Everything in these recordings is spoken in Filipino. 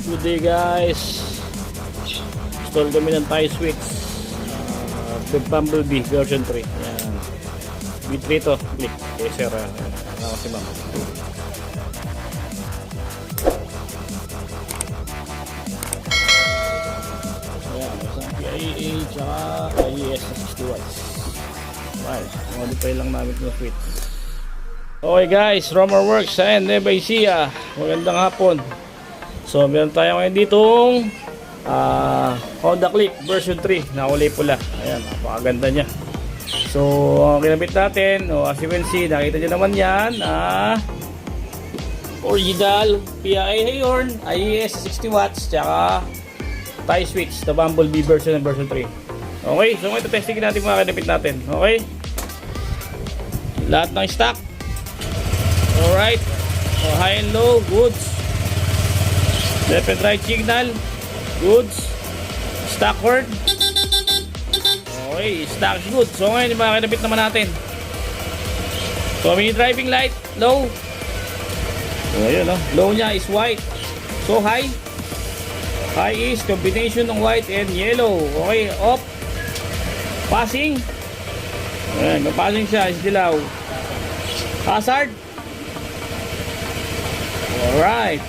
Good day guys. Install kami ng tie switch with Bumblebee version 3. Ayan. B3 to. Click. Okay sir. Ako si ma'am. Ayan. Isang PIA tsaka IES na 60 watts. Right. Modify lang namin yung switch. Okay guys. Romer Works and Nueva Ecija. Magandang hapon. So meron tayo ngayon ditong Honda Click version 3 na kulay pula. Ayan, napakaganda niya. So ang kinabit natin, as you can see, nakita nyo naman yan, original PIA horn, IES 60 watts, tsaka tie switch, the Bumblebee version and version 3. Okay, so ngayon testingin natin mga kinabit natin. Okay, lahat ng stock. Alright, so high and low, goods. Left and right signal, goods. Stock horn. Okay, stock good. So ngayon yung mga kinabit naman natin. So may driving light, low. So ayun, low nya is white. So high. High is combination ng white and yellow. Okay, off. Passing. Ayan, passing siya, is dilaw. Hazard. Alright.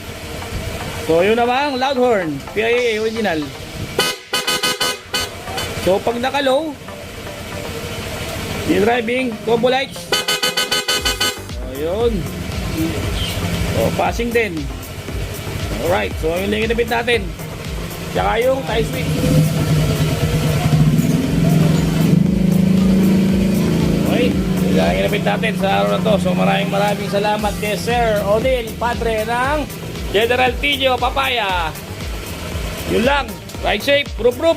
So yun naman, loud horn, PIA original. So pag naka-low, yung driving, combo lights. Ayun. So passing din. Alright, so yung lang kinabit natin. Tsaka yung tie switch. Okay, yung lang kinabit natin sa araw na to. So maraming salamat kay Sir Odil, padre ng General Tilio Papaya. Yun lang. Ride safe. Proof.